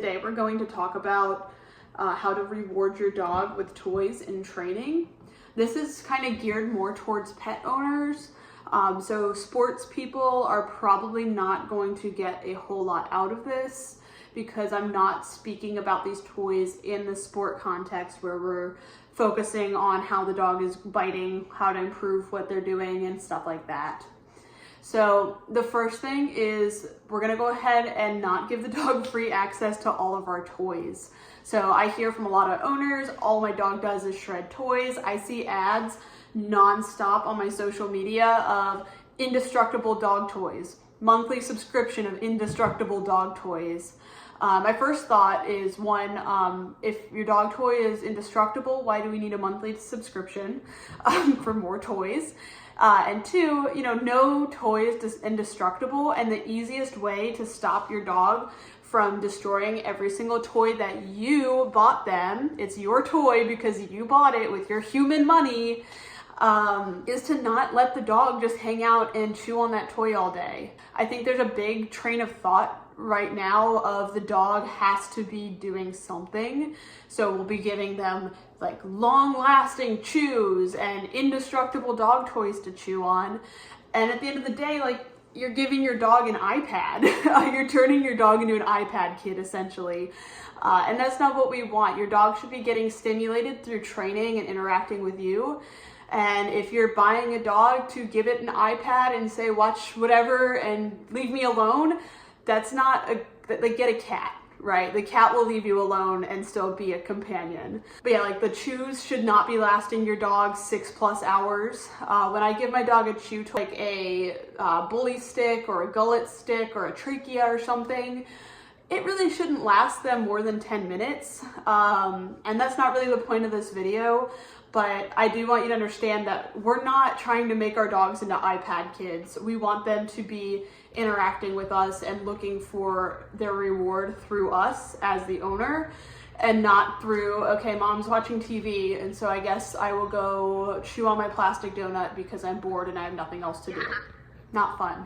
Today we're going to talk about how to reward your dog with toys in training. This is kind of geared more towards pet owners. So sports people are probably not going to get a whole lot out of this because I'm not speaking about these toys in the sport context where we're focusing on how the dog is biting, how to improve what they're doing and stuff like that. So the first thing is we're gonna go ahead and not give the dog free access to all of our toys. So I hear from a lot of owners, all my dog does is shred toys. I see ads nonstop on my social media of indestructible dog toys, monthly subscription of indestructible dog toys. My first thought is one, if your dog toy is indestructible, why do we need a monthly subscription for more toys? And two, no toy is indestructible, and the easiest way to stop your dog from destroying every single toy that you bought them, it's your toy because you bought it with your human money, is to not let the dog just hang out and chew on that toy all day. I think there's a big train of thought right now of the dog has to be doing something. So we'll be giving them like long-lasting chews and indestructible dog toys to chew on. And at the end of the day, like, you're giving your dog an iPad. You're turning your dog into an iPad kid, essentially. And that's not what we want. Your dog should be getting stimulated through training and interacting with you. And if you're buying a dog to give it an iPad and say, watch whatever and leave me alone, that's not like, get a cat, right? The cat will leave you alone and still be a companion. But yeah, like the chews should not be lasting your dog 6+ hours. When I give my dog a chew toy, like a bully stick or a gullet stick or a trachea or something, it really shouldn't last them more than 10 minutes. And that's not really the point of this video. But I do want you to understand that we're not trying to make our dogs into iPad kids. We want them to be interacting with us and looking for their reward through us as the owner, and not through, okay, mom's watching TV, and so I guess I will go chew on my plastic donut because I'm bored and I have nothing else to do. Not fun.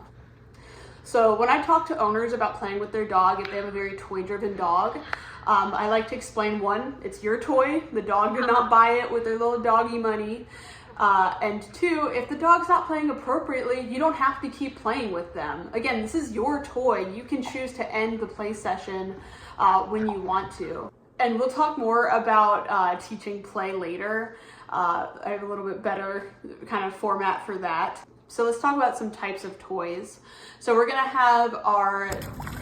So when I talk to owners about playing with their dog, if they have a very toy-driven dog, I like to explain, one, it's your toy. The dog did not buy it with their little doggy money. And two, if the dog's not playing appropriately, you don't have to keep playing with them. Again, this is your toy. You can choose to end the play session when you want to. And we'll talk more about teaching play later. I have a little bit better kind of format for that. So let's talk about some types of toys. So we're gonna have our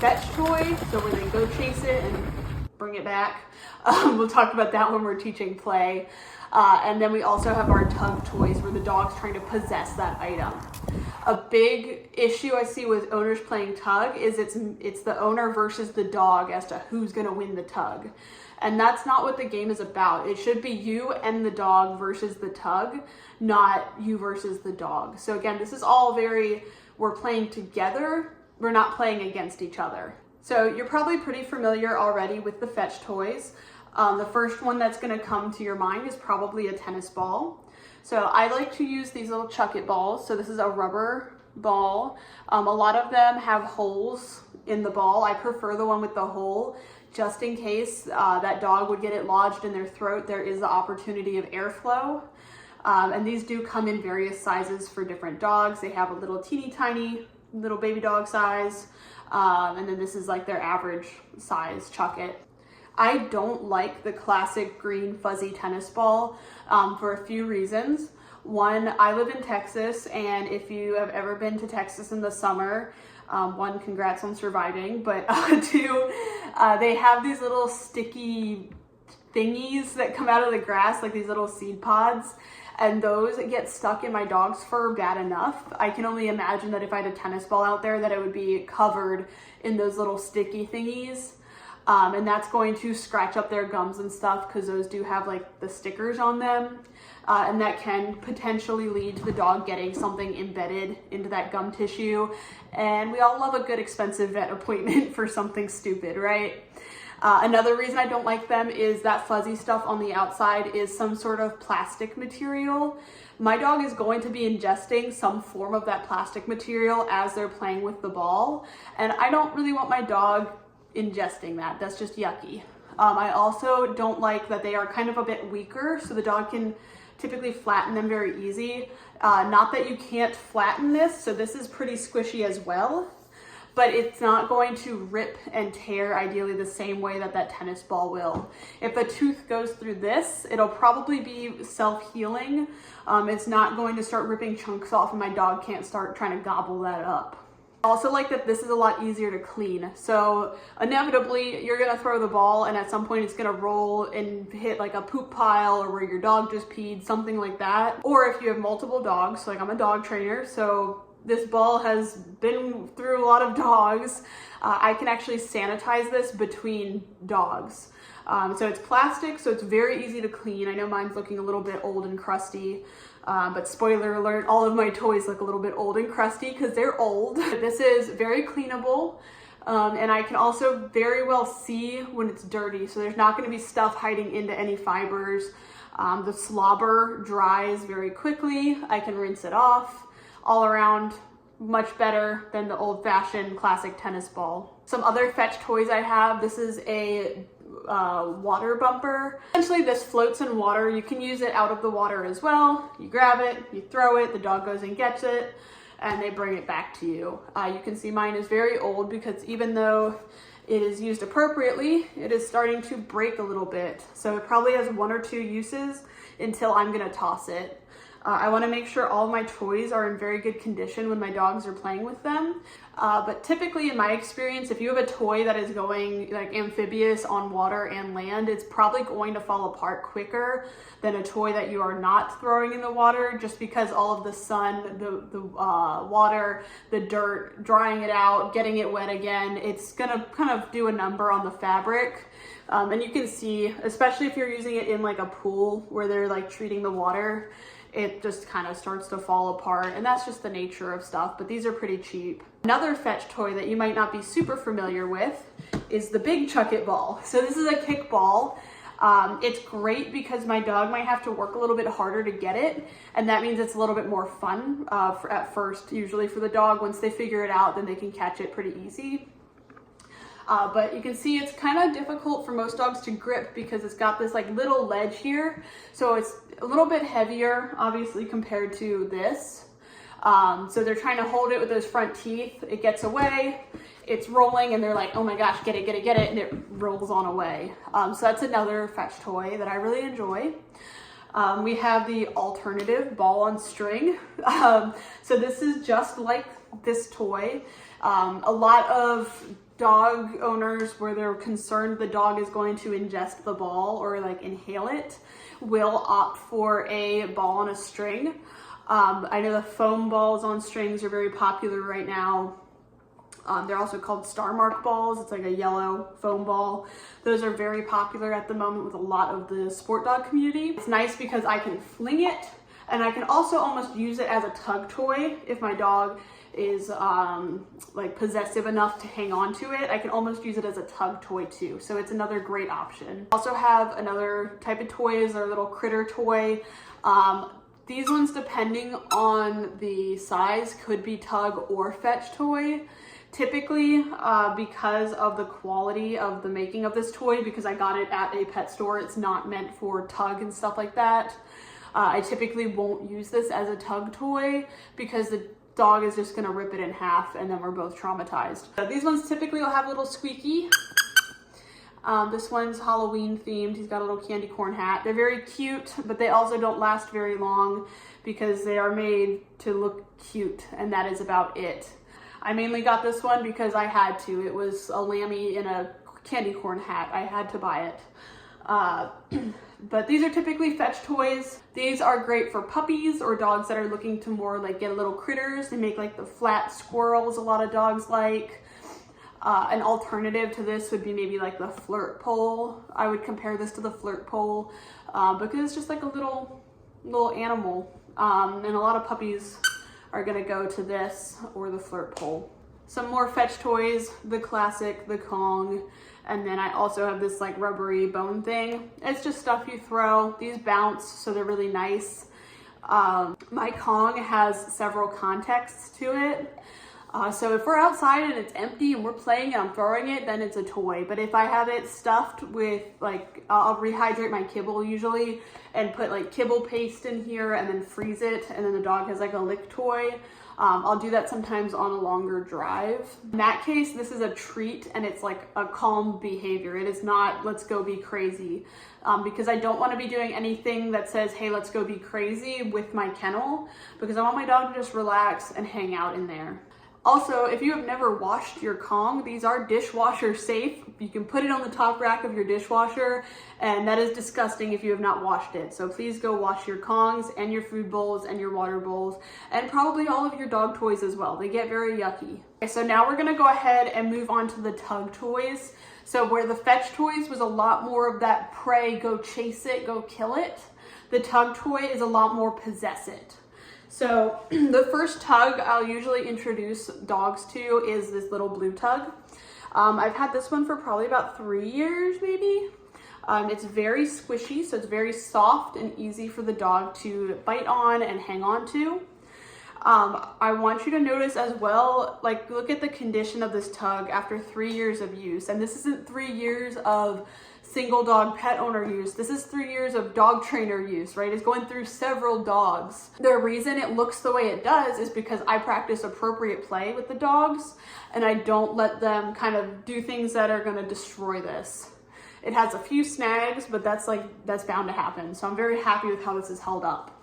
fetch toy, so where they go chase it and bring it back. We'll talk about that when we're teaching play. And then we also have our tug toys where the dog's trying to possess that item. A big issue I see with owners playing tug is it's the owner versus the dog as to who's gonna win the tug. And that's not what the game is about. It should be you and the dog versus the tug, not you versus the dog. So again, this is all we're playing together, we're not playing against each other. So you're probably pretty familiar already with the fetch toys. The first one that's gonna come to your mind is probably a tennis ball. So I like to use these little chuck it balls. So this is a rubber ball. A lot of them have holes in the ball. I prefer the one with the hole, just in case that dog would get it lodged in their throat. There is the opportunity of airflow. And these do come in various sizes for different dogs. They have a little teeny tiny little baby dog size. And then this is like their average size chuck it. I don't like the classic green fuzzy tennis ball for a few reasons. One, I live in Texas, and if you have ever been to Texas in the summer, one, congrats on surviving, but two, they have these little sticky thingies that come out of the grass, like these little seed pods, and those get stuck in my dog's fur bad enough. I can only imagine that if I had a tennis ball out there that it would be covered in those little sticky thingies. And that's going to scratch up their gums and stuff because those do have like the stickers on them. And that can potentially lead to the dog getting something embedded into that gum tissue. And we all love a good expensive vet appointment for something stupid, right? Another reason I don't like them is that fuzzy stuff on the outside is some sort of plastic material. My dog is going to be ingesting some form of that plastic material as they're playing with the ball. And I don't really want my dog ingesting that. That's just yucky. I also don't like that they are kind of a bit weaker, so the dog can typically flatten them very easy. Not that you can't flatten this, so this is pretty squishy as well, but it's not going to rip and tear ideally the same way that that tennis ball will. If a tooth goes through this, it'll probably be self-healing. It's not going to start ripping chunks off and my dog can't start trying to gobble that up. I also like that this is a lot easier to clean. So inevitably you're gonna throw the ball and at some point it's gonna roll and hit like a poop pile or where your dog just peed, something like that. Or if you have multiple dogs, like I'm a dog trainer, so this ball has been through a lot of dogs. I can actually sanitize this between dogs. So it's plastic, so it's very easy to clean. I know mine's looking a little bit old and crusty, but spoiler alert, all of my toys look a little bit old and crusty because they're old. This is very cleanable, and I can also very well see when it's dirty, so there's not going to be stuff hiding into any fibers. The slobber dries very quickly. I can rinse it off. All around, much better than the old-fashioned classic tennis ball. Some other Fetch toys I have, this is a water bumper. Essentially this floats in water. You can use it out of the water as well. You grab it, you throw it, the dog goes and gets it, and they bring it back to you. You can see mine is very old because even though it is used appropriately, it is starting to break a little bit. So it probably has 1 or 2 uses until I'm gonna toss it. I want to make sure all of my toys are in very good condition when my dogs are playing with them. But typically in my experience, if you have a toy that is going like amphibious on water and land, it's probably going to fall apart quicker than a toy that you are not throwing in the water, just because all of the sun, the water, the dirt, drying it out, getting it wet again, it's gonna kind of do a number on the fabric. And you can see, especially if you're using it in like a pool where they're like treating the water, it just kind of starts to fall apart, and that's just the nature of stuff, but these are pretty cheap. Another Fetch toy that you might not be super familiar with is the Big Chuck It ball. So this is a kick ball. It's great because my dog might have to work a little bit harder to get it, and that means it's a little bit more fun at first, usually for the dog. Once they figure it out, then they can catch it pretty easy. But you can see it's kind of difficult for most dogs to grip because it's got this like little ledge here. So it's a little bit heavier, obviously, compared to this. So they're trying to hold it with those front teeth. It gets away, it's rolling, and they're like, oh my gosh, get it, get it, get it, and it rolls on away. So that's another Fetch toy that I really enjoy. We have the alternative ball on string. So this is just like this toy. A lot of dog owners, where they're concerned the dog is going to ingest the ball or like inhale it, will opt for a ball on a string. I know the foam balls on strings are very popular right now. They're also called Star Mark balls. It's like a yellow foam ball. Those are very popular at the moment with a lot of the sport dog community. It's nice because I can fling it, and I can also almost use it as a tug toy if my dog is like possessive enough to hang on to it. I can almost use it as a tug toy too, so it's another great option. Also have another type of toys, our little critter toy. These ones, depending on the size, could be tug or Fetch toy. Typically, because of the quality of the making of this toy, because I got it at a pet store, it's not meant for tug and stuff like that. I typically won't use this as a tug toy because the dog is just gonna rip it in half and then we're both traumatized. These ones typically will have a little squeaky. This one's Halloween themed. He's got a little candy corn hat. They're very cute, but they also don't last very long because they are made to look cute, and that is about it. I mainly got this one because I had to. It was a lammy in a candy corn hat. I had to buy it. But these are typically Fetch toys. These are great for puppies or dogs that are looking to more like get little critters. They make like the flat squirrels a lot of dogs like. An alternative to this would be maybe like the Flirt Pole. I would compare this to the Flirt Pole because it's just like a little animal. And a lot of puppies are gonna go to this or the Flirt Pole. Some more Fetch toys, the classic, the Kong. And then I also have this like rubbery bone thing. It's just stuff you throw. These bounce, so they're really nice. My Kong has several contexts to it. So if we're outside and it's empty and we're playing and I'm throwing it, then it's a toy. But if I have it stuffed with like, I'll rehydrate my kibble usually and put like kibble paste in here and then freeze it. And then the dog has like a lick toy. I'll do that sometimes on a longer drive. In that case, this is a treat and it's like a calm behavior. It is not, let's go be crazy. Because I don't want to be doing anything that says, hey, let's go be crazy with my kennel, because I want my dog to just relax and hang out in there. Also, if you have never washed your Kong, these are dishwasher safe. You can put it on the top rack of your dishwasher, and that is disgusting if you have not washed it. So please go wash your Kongs and your food bowls and your water bowls, and probably all of your dog toys as well. They get very yucky. Okay, so now we're gonna go ahead and move on to the tug toys. So where the fetch toys was a lot more of that prey, go chase it, go kill it, the tug toy is a lot more possess it. So the first tug I'll usually introduce dogs to is this little blue tug. I've had this one for probably about 3 years, maybe. It's very squishy, so it's very soft and easy for the dog to bite on and hang on to. I want you to notice as well, like look at the condition of this tug after 3 years of use. And this isn't 3 years of single dog pet owner use. This is 3 years of dog trainer use, right? It's going through several dogs. The reason it looks the way it does is because I practice appropriate play with the dogs and I don't let them kind of do things that are gonna destroy this. It has a few snags, but that's bound to happen. So I'm very happy with how this is held up.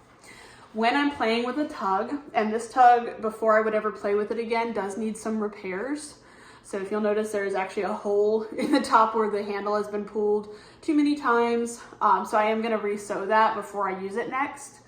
When I'm playing with a tug, and this tug, before I would ever play with it again, does need some repairs. So if you'll notice, there's actually a hole in the top where the handle has been pulled too many times. So I am gonna re-sew that before I use it next.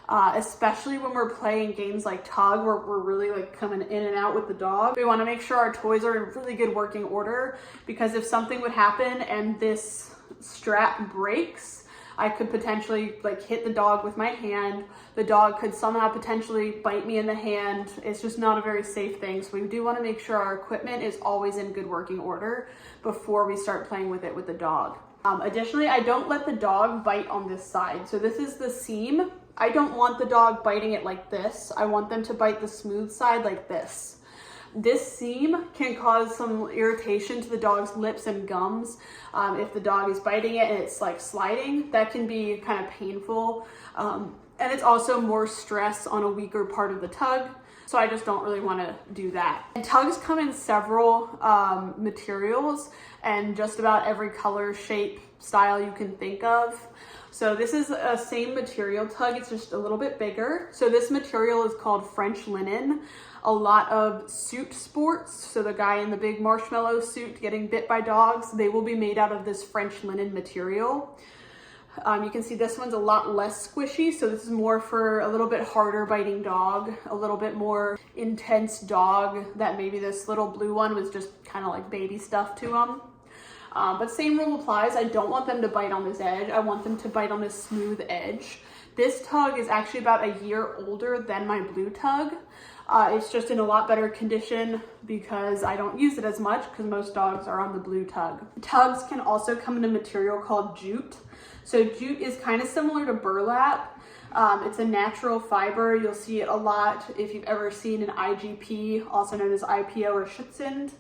Especially when we're playing games like tug, where we're really like coming in and out with the dog. We wanna make sure our toys are in really good working order, because if something would happen and this strap breaks, I could potentially like hit the dog with my hand. The dog could somehow potentially bite me in the hand. It's just not a very safe thing. So we do want to make sure our equipment is always in good working order before we start playing with it with the dog. Additionally, I don't let the dog bite on this side. So this is the seam. I don't want the dog biting it like this. I want them to bite the smooth side like this. This seam can cause some irritation to the dog's lips and gums. If the dog is biting it and it's like sliding, that can be kind of painful. And it's also more stress on a weaker part of the tug. So I just don't really want to do that. And tugs come in several materials and just about every color, shape, style you can think of. So this is a same material tug, it's just a little bit bigger. So this material is called French linen. A lot of suit sports, so the guy in the big marshmallow suit getting bit by dogs, they will be made out of this French linen material. You can see this one's a lot less squishy, so this is more for a little bit harder biting dog, a little bit more intense dog that maybe this little blue one was just kind of like baby stuff to them. But same rule applies. I don't want them to bite on this edge. I want them to bite on this smooth edge. This tug is actually about a year older than my blue tug. It's just in a lot better condition because I don't use it as much because most dogs are on the blue tug. Tugs can also come in a material called jute. So jute is kind of similar to burlap. It's a natural fiber. You'll see it a lot if you've ever seen an IGP, also known as IPO or Schutzhund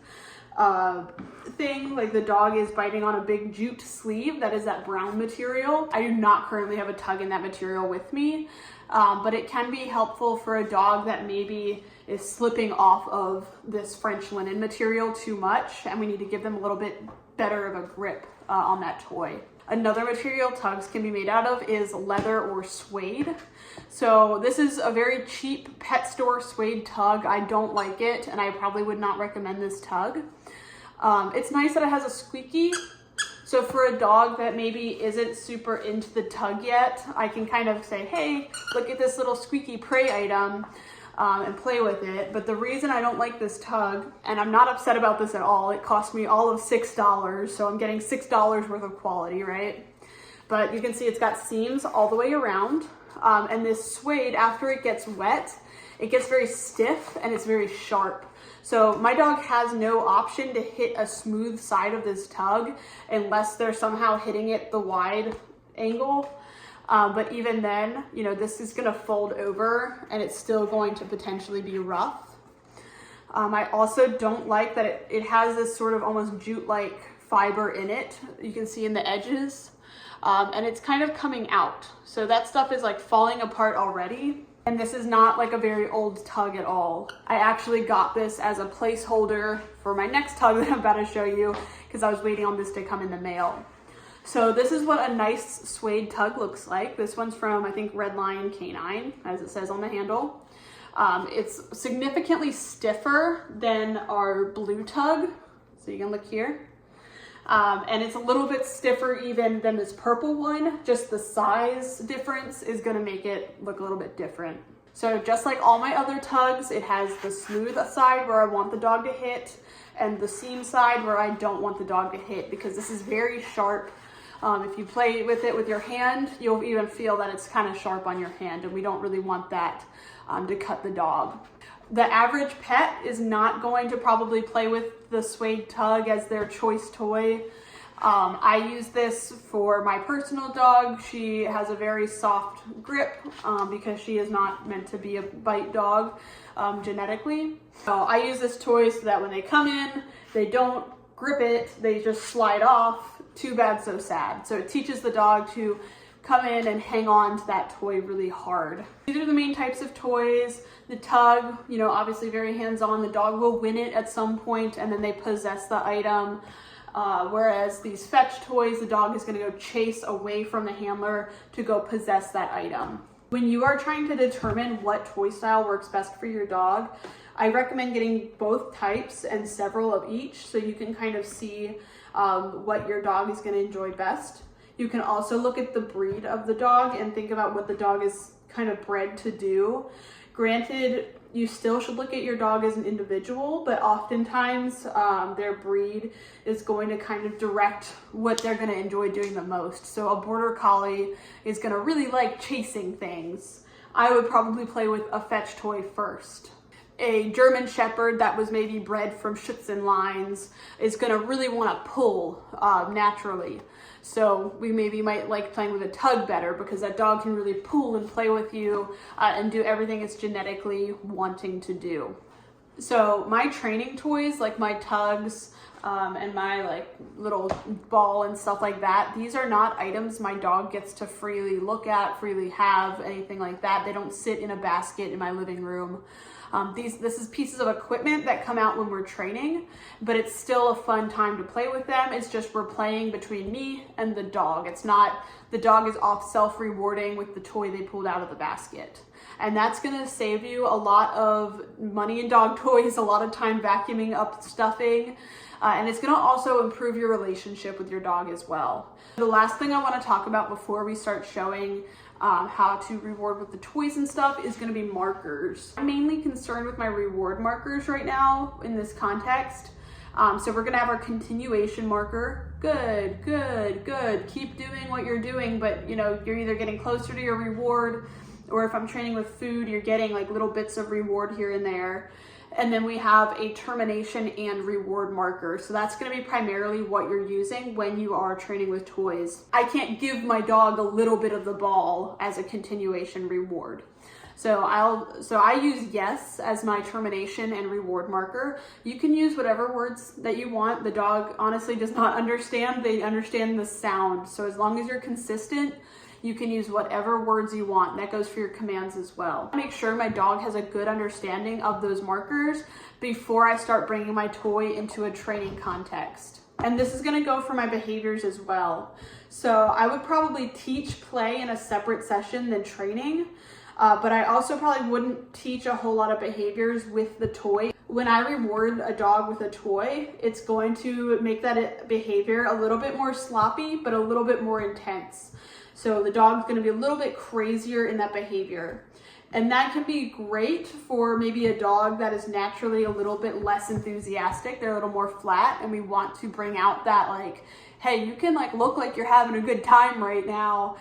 thing, like the dog is biting on a big jute sleeve. That is that brown material. I do not currently have a tug in that material with me, but it can be helpful for a dog that maybe is slipping off of this French linen material too much, and we need to give them a little bit better of a grip on that toy. Another material tugs can be made out of is leather or suede. So this is a very cheap pet store suede tug. I don't like it, and I probably would not recommend this tug. It's nice that it has a squeaky. So for a dog that maybe isn't super into the tug yet, I can kind of say, hey, look at this little squeaky prey item, and play with it. But the reason I don't like this tug, and I'm not upset about this at all, it cost me all of $6, so I'm getting $6 worth of quality, right? But you can see it's got seams all the way around, and this suede, after it gets wet, it gets very stiff and it's very sharp. So my dog has no option to hit a smooth side of this tug unless they're somehow hitting it the wide angle. But even then, you know, this is gonna fold over and it's still going to potentially be rough. I also don't like that it has this sort of almost jute-like fiber in it. You can see in the edges, and it's kind of coming out. So that stuff is like falling apart already. And this is not like a very old tug at all. I actually got this as a placeholder for my next tug that I'm about to show you because I was waiting on this to come in the mail. So this is what a nice suede tug looks like. This one's from, I think, Red Lion Canine, as it says on the handle. It's significantly stiffer than our blue tug. So you can look here. And it's a little bit stiffer even than this purple one. Just the size difference is gonna make it look a little bit different. So just like all my other tugs, it has the smooth side where I want the dog to hit and the seam side where I don't want the dog to hit, because this is very sharp. If you play with it with your hand, you'll even feel that it's kind of sharp on your hand, and we don't really want that to cut the dog. The average pet is not going to probably play with the suede tug as their choice toy. I use this for my personal dog. She has a very soft grip because she is not meant to be a bite dog genetically. So I use this toy so that when they come in, they don't grip it, they just slide off. Too bad, so sad. So it teaches the dog to come in and hang on to that toy really hard. These are the main types of toys. The tug, you know, obviously very hands-on. The dog will win it at some point and then they possess the item. Whereas these fetch toys, the dog is gonna go chase away from the handler to go possess that item. When you are trying to determine what toy style works best for your dog, I recommend getting both types and several of each so you can kind of see what your dog is gonna enjoy best. You can also look at the breed of the dog and think about what the dog is kind of bred to do. Granted, you still should look at your dog as an individual, but oftentimes their breed is going to kind of direct what they're going to enjoy doing the most. So a border collie is going to really like chasing things. I would probably play with a fetch toy first. A German Shepherd that was maybe bred from Schutzhund lines is going to really want to pull naturally. So we might like playing with a tug better because that dog can really pull and play with you and do everything it's genetically wanting to do. So my training toys, like my tugs and my like little ball and stuff like that, these are not items my dog gets to freely look at, freely have, anything like that. They don't sit in a basket in my living room. This is pieces of equipment that come out when we're training, but it's still a fun time to play with them. It's just we're playing between me and the dog. It's not, the dog is off self-rewarding with the toy they pulled out of the basket. And that's gonna save you a lot of money in dog toys, a lot of time vacuuming up stuffing, and it's gonna also improve your relationship with your dog as well. The last thing I wanna talk about before we start showing how to reward with the toys and stuff is gonna be markers. I'm mainly concerned with my reward markers right now in this context. So we're gonna have our continuation marker. Good, good, good. Keep doing what you're doing, but you know, you're either getting closer to your reward, or if I'm training with food, you're getting like little bits of reward here and there. And then we have a termination and reward marker. So that's gonna be primarily what you're using when you are training with toys. I can't give my dog a little bit of the ball as a continuation reward. So I use yes as my termination and reward marker. You can use whatever words that you want. The dog honestly does not understand. They understand the sound. So as long as you're consistent, you can use whatever words you want. That goes for your commands as well. Make sure my dog has a good understanding of those markers before I start bringing my toy into a training context. And this is gonna go for my behaviors as well. So I would probably teach play in a separate session than training, but I also probably wouldn't teach a whole lot of behaviors with the toy. When I reward a dog with a toy, it's going to make that behavior a little bit more sloppy, but a little bit more intense. So the dog's gonna be a little bit crazier in that behavior. And that can be great for maybe a dog that is naturally a little bit less enthusiastic. They're a little more flat, and we want to bring out that like, hey, you can like look like you're having a good time right now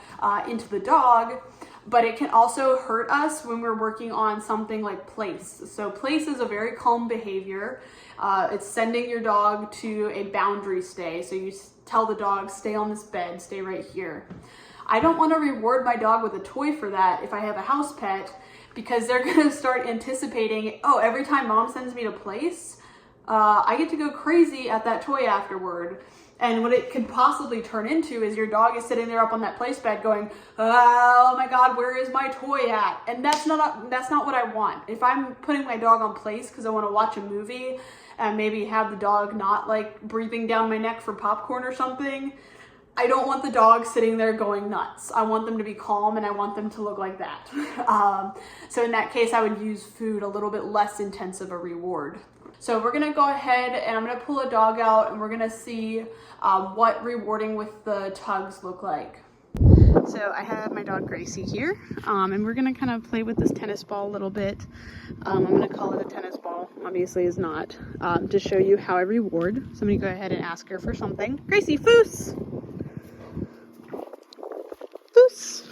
into the dog. But it can also hurt us when we're working on something like place. So place is a very calm behavior. It's sending your dog to a boundary stay. So you tell the dog, stay on this bed, stay right here. I don't want to reward my dog with a toy for that if I have a house pet, because they're gonna start anticipating, oh, every time mom sends me to place, I get to go crazy at that toy afterward. And what it could possibly turn into is your dog is sitting there up on that place bed going, oh my God, where is my toy at? And that's not what I want. If I'm putting my dog on place because I want to watch a movie and maybe have the dog not like breathing down my neck for popcorn or something, I don't want the dog sitting there going nuts. I want them to be calm and I want them to look like that. So in that case, I would use food, a little bit less intense of a reward. So we're gonna go ahead and I'm gonna pull a dog out and we're gonna see what rewarding with the tugs look like. So I have my dog Gracie here, and we're gonna kind of play with this tennis ball a little bit. I'm gonna call it a tennis ball, obviously is not, to show you how I reward. So I'm gonna go ahead and ask her for something. Gracie, foos! Foos!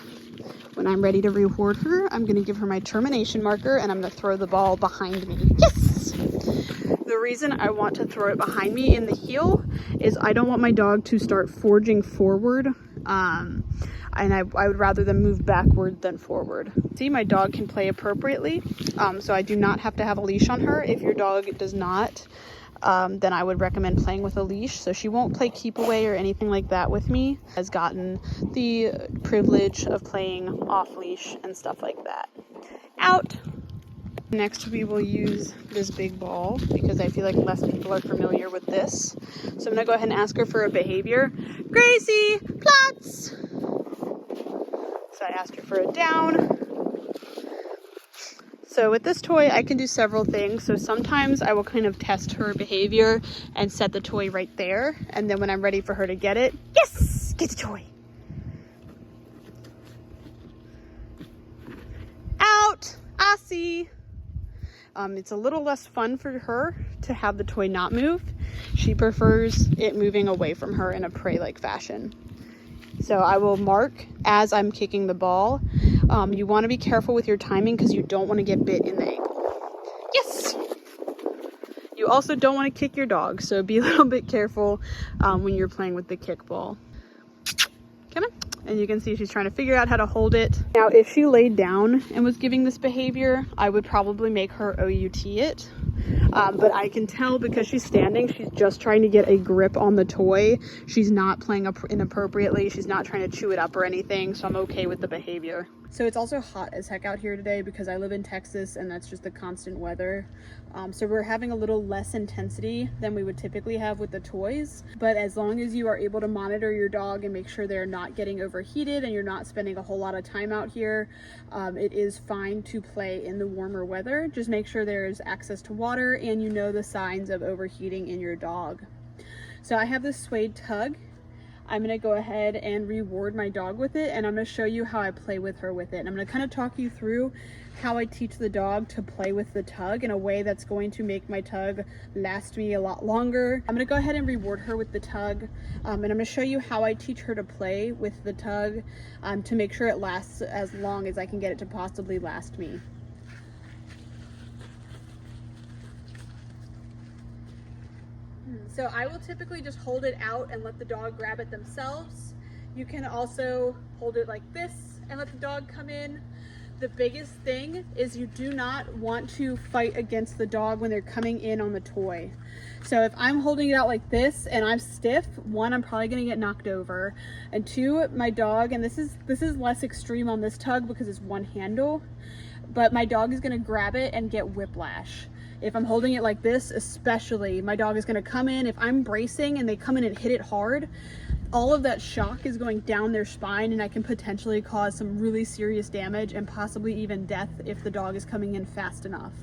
When I'm ready to reward her, I'm gonna give her my termination marker and I'm gonna throw the ball behind me. Yes! The reason I want to throw it behind me in the heel is I don't want my dog to start forging forward, and I would rather them move backward than forward. See, my dog can play appropriately, so I do not have to have a leash on her. If your dog does not, then I would recommend playing with a leash. So she won't play keep away or anything like that with me. Has gotten the privilege of playing off leash and stuff like that. Out! Next we will use this big ball because I feel like less people are familiar with this. So I'm gonna go ahead and ask her for a behavior. Gracie, Platz! So I asked her for a down. So with this toy, I can do several things. So sometimes I will kind of test her behavior and set the toy right there. And then when I'm ready for her to get it, yes, get the toy. Out, Aussie. It's a little less fun for her to have the toy not move. She prefers it moving away from her in a prey-like fashion. So I will mark as I'm kicking the ball. You want to be careful with your timing because you don't want to get bit in the ankle. Yes! You also don't want to kick your dog, so be a little bit careful when you're playing with the kickball. Come on. And you can see she's trying to figure out how to hold it. Now, if she laid down and was giving this behavior, I would probably make her OUT it. But I can tell because she's standing, she's just trying to get a grip on the toy. She's not playing inappropriately. She's not trying to chew it up or anything, so I'm okay with the behavior. So it's also hot as heck out here today because I live in Texas and that's just the constant weather. So we're having a little less intensity than we would typically have with the toys. But as long as you are able to monitor your dog and make sure they're not getting overheated and you're not spending a whole lot of time out here, it is fine to play in the warmer weather. Just make sure there's access to water and you know the signs of overheating in your dog. So I have this suede tug. I'm gonna go ahead and reward my dog with it, and I'm gonna show you how I play with her with it. And I'm gonna kind of talk you through how I teach the dog to play with the tug in a way that's going to make my tug last me a lot longer. I'm gonna go ahead and reward her with the tug, and I'm gonna show you how I teach her to play with the tug to make sure it lasts as long as I can get it to possibly last me. So I will typically just hold it out and let the dog grab it themselves. You can also hold it like this and let the dog come in. The biggest thing is you do not want to fight against the dog when they're coming in on the toy. So if I'm holding it out like this and I'm stiff, one, I'm probably gonna get knocked over. And two, my dog, and this is less extreme on this tug because it's one handle, but my dog is gonna grab it and get whiplash. If I'm holding it like this, especially, my dog is gonna come in. If I'm bracing and they come in and hit it hard, all of that shock is going down their spine and I can potentially cause some really serious damage and possibly even death if the dog is coming in fast enough.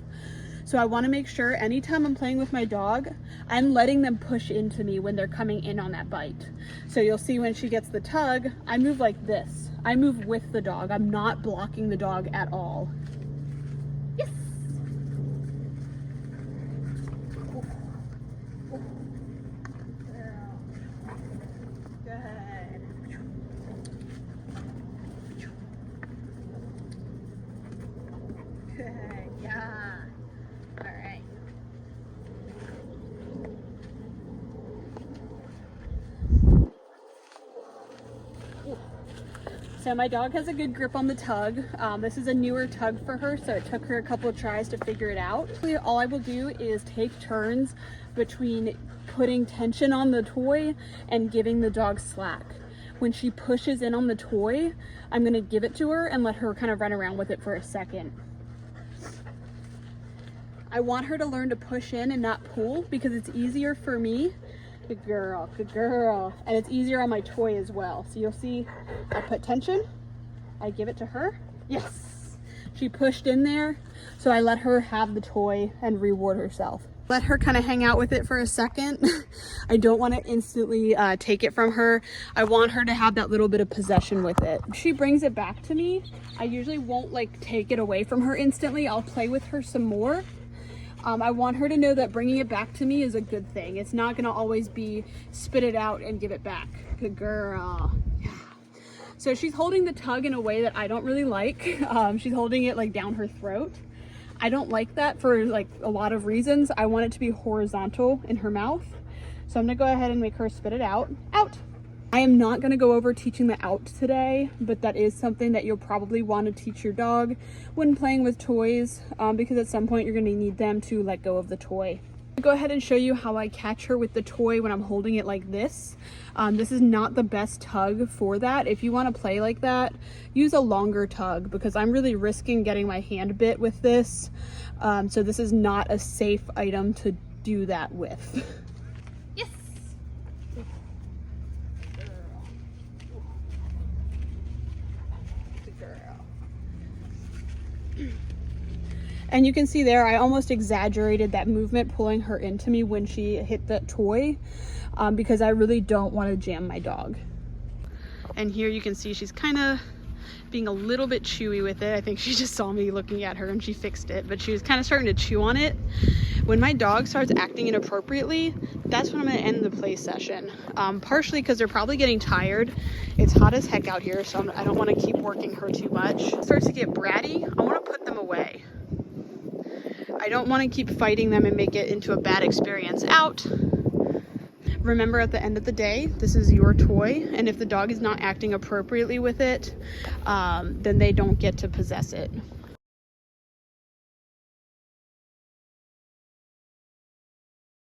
So I wanna make sure anytime I'm playing with my dog, I'm letting them push into me when they're coming in on that bite. So you'll see when she gets the tug, I move like this. I move with the dog. I'm not blocking the dog at all. Yes! Yeah. All right. So my dog has a good grip on the tug. This is a newer tug for her, so it took her a couple of tries to figure it out. All I will do is take turns between putting tension on the toy and giving the dog slack. When she pushes in on the toy, I'm gonna give it to her and let her kind of run around with it for a second. I want her to learn to push in and not pull because it's easier for me. Good girl, good girl. And it's easier on my toy as well. So you'll see I put tension, I give it to her. Yes, she pushed in there. So I let her have the toy and reward herself. Let her kind of hang out with it for a second. I don't want to instantly take it from her. I want her to have that little bit of possession with it. If she brings it back to me, I usually won't like take it away from her instantly. I'll play with her some more. I want her to know that bringing it back to me is a good thing. It's not gonna always be spit it out and give it back. Good girl. Yeah. So she's holding the tug in a way that I don't really like. She's holding it like down her throat. I don't like that for like a lot of reasons. I want it to be horizontal in her mouth. So I'm gonna go ahead and make her spit it out. Out. I am not gonna go over teaching the out today, but that is something that you'll probably want to teach your dog when playing with toys, because at some point you're gonna need them to let go of the toy. I'll go ahead and show you how I catch her with the toy when I'm holding it like this. This is not the best tug for that. If you want to play like that, use a longer tug because I'm really risking getting my hand bit with this. So this is not a safe item to do that with. Yes. Good girl. And you can see there, I almost exaggerated that movement pulling her into me when she hit that toy, because I really don't want to jam my dog. And here you can see she's kind of being a little bit chewy with it. I think she just saw me looking at her and she fixed it, but she was kind of starting to chew on it. When my dog starts acting inappropriately, that's when I'm going to end the play session. Partially because they're probably getting tired. It's hot as heck out here, so I don't want to keep working her too much. Starts to get bratty, I want to put them away. I don't want to keep fighting them and make it into a bad experience. Out. Remember, at the end of the day, this is your toy, and if the dog is not acting appropriately with it, then they don't get to possess it.